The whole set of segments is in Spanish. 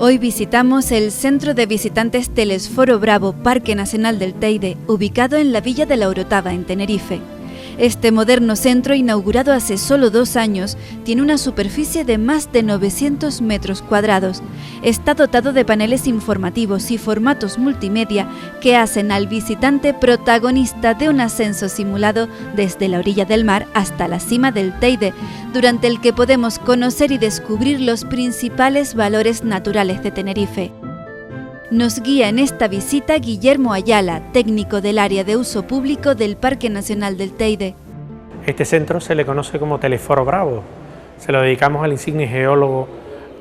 Hoy visitamos el Centro de Visitantes Telesforo Bravo, Parque Nacional del Teide, ubicado en la Villa de la Orotava, en Tenerife. Este moderno centro, inaugurado hace solo 2 años, tiene una superficie de más de 900 metros cuadrados. Está dotado de paneles informativos y formatos multimedia que hacen al visitante protagonista de un ascenso simulado desde la orilla del mar hasta la cima del Teide, durante el que podemos conocer y descubrir los principales valores naturales de Tenerife. Nos guía en esta visita Guillermo Ayala, técnico del área de uso público del Parque Nacional del Teide. Este centro se le conoce como Telesforo Bravo. Se lo dedicamos al insigne geólogo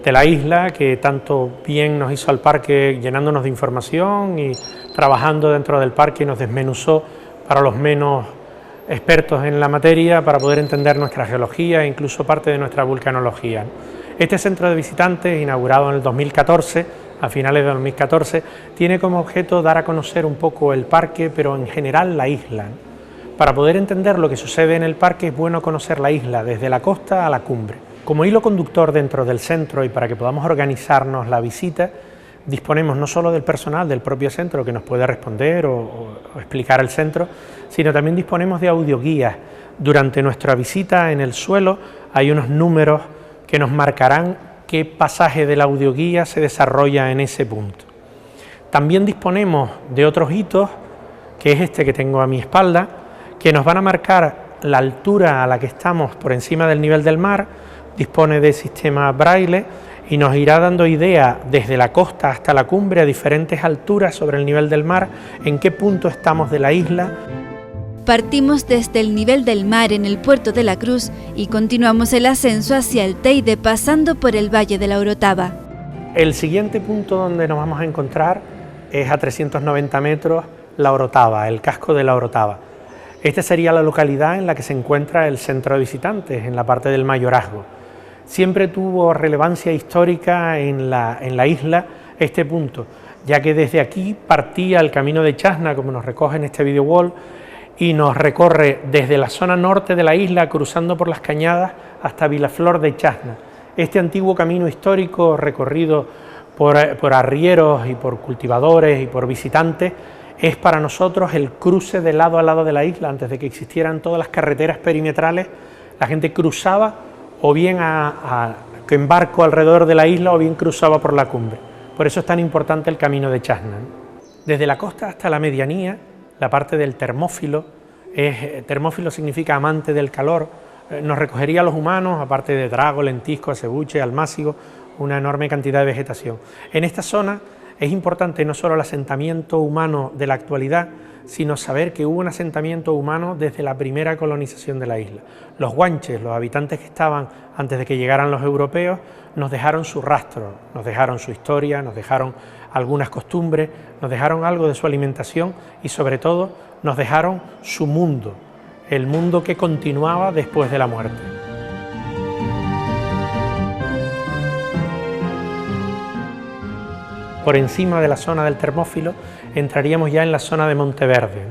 de la isla, que tanto bien nos hizo al parque llenándonos de información y trabajando dentro del parque, nos desmenuzó para los menos expertos en la materia para poder entender nuestra geología e incluso parte de nuestra vulcanología. Este centro de visitantes, inaugurado en el 2014, a finales de 2014, tiene como objeto dar a conocer un poco el parque, pero en general la isla. Para poder entender lo que sucede en el parque es bueno conocer la isla, desde la costa a la cumbre. Como hilo conductor dentro del centro y para que podamos organizarnos la visita, disponemos no solo del personal del propio centro que nos puede responder o explicar el centro, sino también disponemos de audioguías. Durante nuestra visita en el suelo hay unos números que nos marcarán qué pasaje de la audioguía se desarrolla en ese punto. También disponemos de otros hitos, que es este que tengo a mi espalda, que nos van a marcar la altura a la que estamos por encima del nivel del mar. Dispone de sistema Braille y nos irá dando idea desde la costa hasta la cumbre a diferentes alturas sobre el nivel del mar, en qué punto estamos de la isla. Partimos desde el nivel del mar en el puerto de la Cruz y continuamos el ascenso hacia el Teide pasando por el Valle de la Orotava. El siguiente punto donde nos vamos a encontrar es a 390 metros la Orotava, el casco de la Orotava. Esta sería la localidad en la que se encuentra el centro de visitantes, en la parte del mayorazgo. Siempre tuvo relevancia histórica en la isla este punto, ya que desde aquí partía el camino de Chasna, como nos recoge en este video wall, y nos recorre desde la zona norte de la isla, cruzando por las cañadas hasta Vilaflor de Chasna. Este antiguo camino histórico recorrido por arrieros y por cultivadores y por visitantes es para nosotros el cruce de lado a lado de la isla. Antes de que existieran todas las carreteras perimetrales, la gente cruzaba o bien en barco alrededor de la isla o bien cruzaba por la cumbre. Por eso es tan importante el camino de Chasna. Desde la costa hasta la medianía, la parte del termófilo, termófilo significa amante del calor, nos recogería a los humanos, aparte de drago, lentisco, acebuche, almácigo, una enorme cantidad de vegetación. En esta zona es importante no solo el asentamiento humano de la actualidad, sino saber que hubo un asentamiento humano desde la primera colonización de la isla. Los guanches, los habitantes que estaban antes de que llegaran los europeos, nos dejaron su rastro, nos dejaron su historia, nos dejaron algunas costumbres, nos dejaron algo de su alimentación y sobre todo nos dejaron su mundo, el mundo que continuaba después de la muerte. Por encima de la zona del termófilo entraríamos ya en la zona de Monteverde.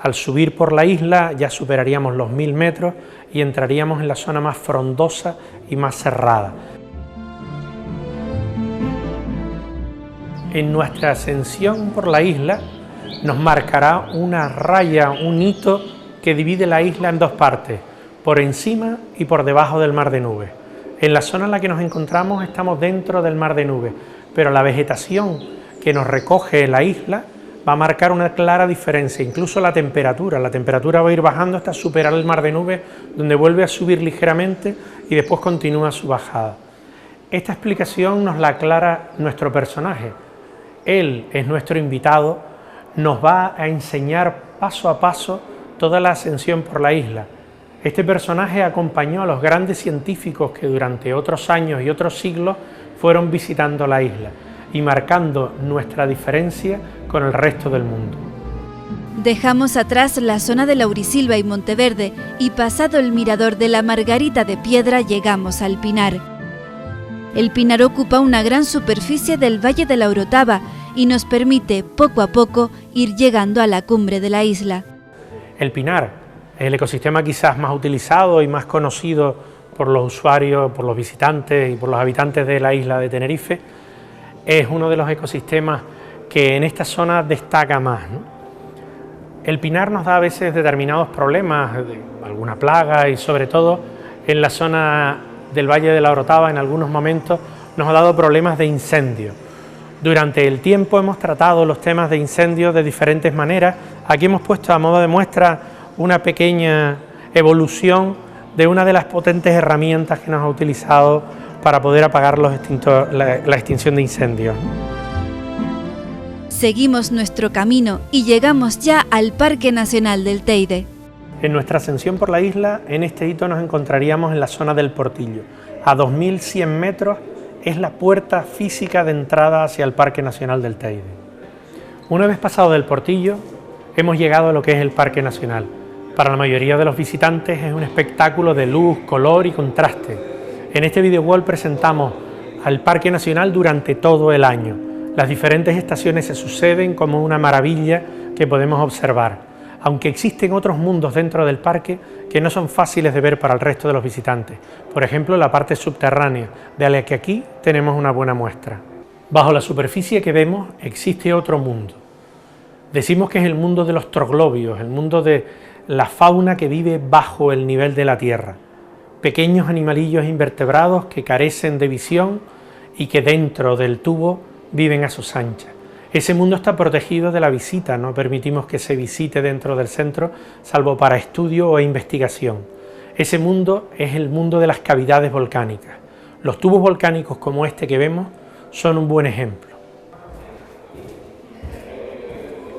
Al subir por la isla ya superaríamos los 1000 metros y entraríamos en la zona más frondosa y más cerrada. En nuestra ascensión por la isla nos marcará una raya, un hito que divide la isla en 2 partes, por encima y por debajo del mar de nubes. En la zona en la que nos encontramos estamos dentro del mar de nubes, pero la vegetación que nos recoge la isla va a marcar una clara diferencia, incluso la temperatura va a ir bajando hasta superar el mar de nubes, donde vuelve a subir ligeramente y después continúa su bajada. Esta explicación nos la aclara nuestro personaje. Él es nuestro invitado, nos va a enseñar paso a paso toda la ascensión por la isla. Este personaje acompañó a los grandes científicos que durante otros años y otros siglos fueron visitando la isla y marcando nuestra diferencia con el resto del mundo. Dejamos atrás la zona de Laurisilva y Monteverde y pasado el mirador de la Margarita de Piedra llegamos al Pinar. El Pinar ocupa una gran superficie del Valle de la Orotava y nos permite poco a poco ir llegando a la cumbre de la isla. El Pinar es el ecosistema quizás más utilizado y más conocido por los usuarios, por los visitantes y por los habitantes de la isla de Tenerife. es uno de los ecosistemas que en esta zona destaca más, ¿no? El pinar nos da a veces determinados problemas, alguna plaga, y sobre todo en la zona del Valle de la Orotava en algunos momentos nos ha dado problemas de incendio. Durante el tiempo hemos tratado los temas de incendios de diferentes maneras. Aquí hemos puesto a modo de muestra una pequeña evolución de una de las potentes herramientas que nos ha utilizado para poder apagar la extinción de incendios. Seguimos nuestro camino y llegamos ya al Parque Nacional del Teide. En nuestra ascensión por la isla, en este hito nos encontraríamos en la zona del Portillo. A 2100 metros es la puerta física de entrada hacia el Parque Nacional del Teide. Una vez pasado del Portillo, hemos llegado a lo que es el Parque Nacional. Para la mayoría de los visitantes es un espectáculo de luz, color y contraste. En este video wall presentamos al Parque Nacional durante todo el año. Las diferentes estaciones se suceden como una maravilla que podemos observar, aunque existen otros mundos dentro del parque que no son fáciles de ver para el resto de los visitantes. Por ejemplo, la parte subterránea, de la que aquí tenemos una buena muestra. Bajo la superficie que vemos existe otro mundo. Decimos que es el mundo de los troglobios, el mundo de la fauna que vive bajo el nivel de la tierra. Pequeños animalillos invertebrados que carecen de visión y que dentro del tubo viven a sus anchas. Ese mundo está protegido de la visita, no permitimos que se visite dentro del centro, salvo para estudio o investigación. Ese mundo es el mundo de las cavidades volcánicas. Los tubos volcánicos como este que vemos son un buen ejemplo.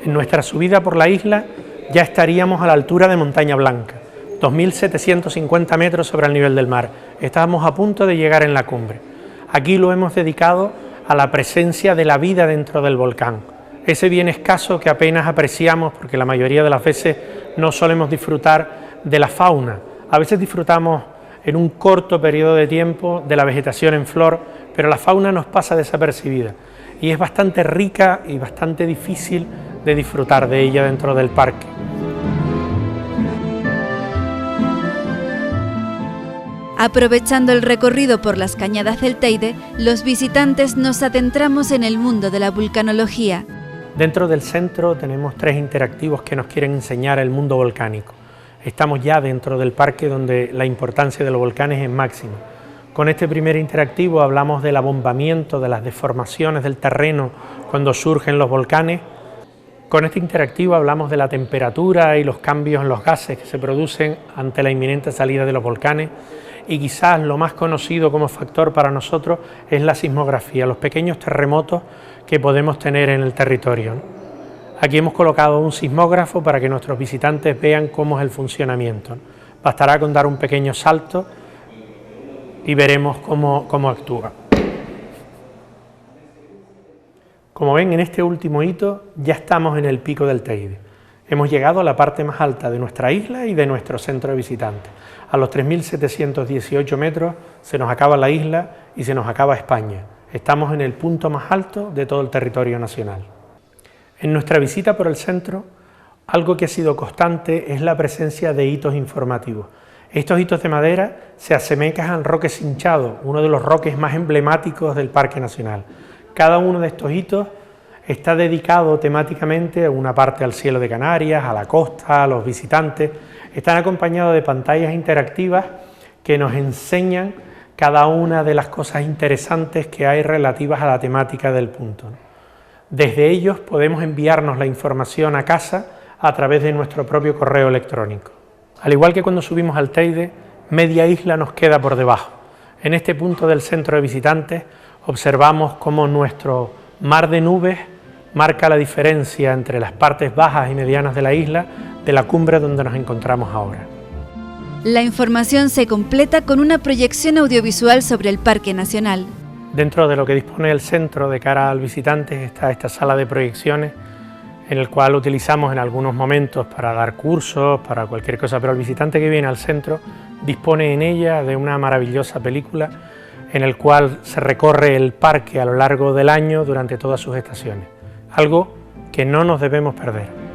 En nuestra subida por la isla ya estaríamos a la altura de Montaña Blanca, 2.750 metros sobre el nivel del mar. Estábamos a punto de llegar en la cumbre. Aquí lo hemos dedicado a la presencia de la vida dentro del volcán, ese bien escaso que apenas apreciamos porque la mayoría de las veces no solemos disfrutar de la fauna. A veces disfrutamos en un corto periodo de tiempo de la vegetación en flor, pero la fauna nos pasa desapercibida y es bastante rica y bastante difícil de disfrutar de ella dentro del parque. Aprovechando el recorrido por las cañadas del Teide, los visitantes nos adentramos en el mundo de la vulcanología. Dentro del centro tenemos 3 interactivos que nos quieren enseñar el mundo volcánico. Estamos ya dentro del parque donde la importancia de los volcanes es máxima. Con este primer interactivo hablamos del abombamiento, de las deformaciones del terreno cuando surgen los volcanes. Con este interactivo hablamos de la temperatura y los cambios en los gases que se producen ante la inminente salida de los volcanes. Y quizás lo más conocido como factor para nosotros es la sismografía, los pequeños terremotos que podemos tener en el territorio. Aquí hemos colocado un sismógrafo para que nuestros visitantes vean cómo es el funcionamiento. Bastará con dar un pequeño salto y veremos cómo actúa. Como ven, en este último hito ya estamos en el pico del Teide. Hemos llegado a la parte más alta de nuestra isla y de nuestro centro de visitantes. A los 3.718 metros se nos acaba la isla y se nos acaba España. Estamos en el punto más alto de todo el territorio nacional. En nuestra visita por el centro, algo que ha sido constante es la presencia de hitos informativos. Estos hitos de madera se asemejan al roque cinchado, uno de los roques más emblemáticos del Parque Nacional. Cada uno de estos hitos está dedicado temáticamente a una parte al cielo de Canarias, a la costa, a los visitantes. Están acompañados de pantallas interactivas que nos enseñan cada una de las cosas interesantes que hay relativas a la temática del punto. Desde ellos podemos enviarnos la información a casa a través de nuestro propio correo electrónico. Al igual que cuando subimos al Teide, media isla nos queda por debajo. En este punto del centro de visitantes observamos cómo nuestro mar de nubes marca la diferencia entre las partes bajas y medianas de la isla de la cumbre donde nos encontramos ahora. La información se completa con una proyección audiovisual sobre el Parque Nacional. Dentro de lo que dispone el centro de cara al visitante está esta sala de proyecciones en el cual utilizamos en algunos momentos para dar cursos, para cualquier cosa, pero el visitante que viene al centro dispone en ella de una maravillosa película en el cual se recorre el parque a lo largo del año durante todas sus estaciones, algo que no nos debemos perder.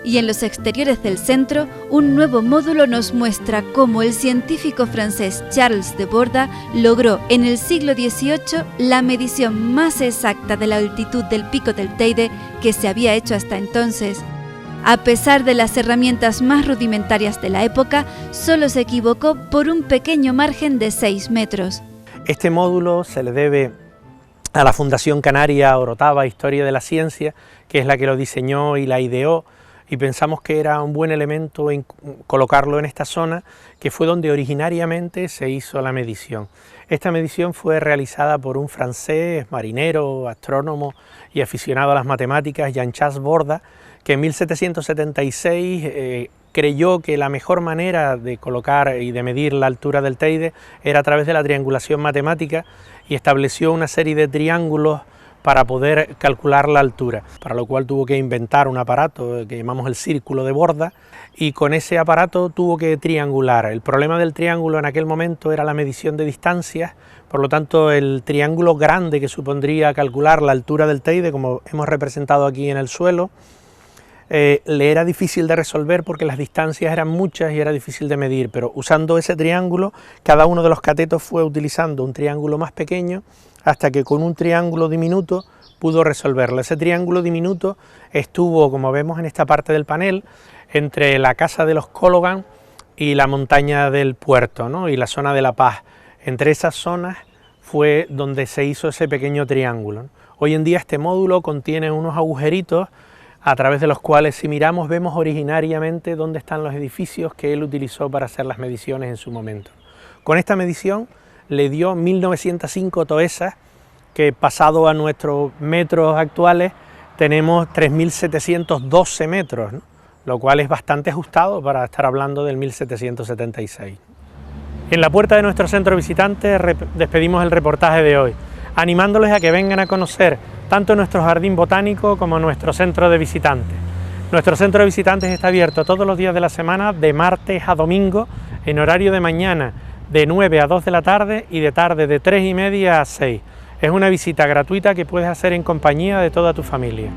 Y en los exteriores del centro, un nuevo módulo nos muestra cómo el científico francés Charles de Borda logró en el siglo XVIII la medición más exacta de la altitud del pico del Teide que se había hecho hasta entonces. A pesar de las herramientas más rudimentarias de la época, solo se equivocó por un pequeño margen de 6 metros. Este módulo se le debe a la Fundación Canaria Orotava Historia de la Ciencia, que es la que lo diseñó y la ideó, y pensamos que era un buen elemento en colocarlo en esta zona, que fue donde originariamente se hizo la medición. Esta medición fue realizada por un francés, marinero, astrónomo y aficionado a las matemáticas, Jean-Charles Borda, que en 1776 creyó que la mejor manera de colocar y de medir la altura del Teide era a través de la triangulación matemática, y estableció una serie de triángulos para poder calcular la altura, para lo cual tuvo que inventar un aparato que llamamos el círculo de Borda, y con ese aparato tuvo que triangular. El problema del triángulo en aquel momento era la medición de distancias, por lo tanto el triángulo grande que supondría calcular la altura del Teide, como hemos representado aquí en el suelo, le era difícil de resolver porque las distancias eran muchas y era difícil de medir, pero usando ese triángulo, cada uno de los catetos fue utilizando un triángulo más pequeño hasta que con un triángulo diminuto pudo resolverlo. Ese triángulo diminuto estuvo, como vemos en esta parte del panel, entre la casa de los Cologan y la montaña del Puerto, ¿no? Y la zona de La Paz. Entre esas zonas fue donde se hizo ese pequeño triángulo, ¿no? Hoy en día este módulo contiene unos agujeritos a través de los cuales, si miramos, vemos originariamente dónde están los edificios que él utilizó para hacer las mediciones en su momento. Con esta medición le dio 1905 toesas, que pasado a nuestros metros actuales tenemos 3712 metros, ¿no? Lo cual es bastante ajustado para estar hablando del 1776. En la puerta de nuestro centro visitante despedimos el reportaje de hoy, animándoles a que vengan a conocer tanto nuestro jardín botánico como nuestro centro de visitantes. Nuestro centro de visitantes está abierto todos los días de la semana, de martes a domingo, en horario de mañana de 9 a 2 de la tarde y de tarde de 3:30 a 6. Es una visita gratuita que puedes hacer en compañía de toda tu familia.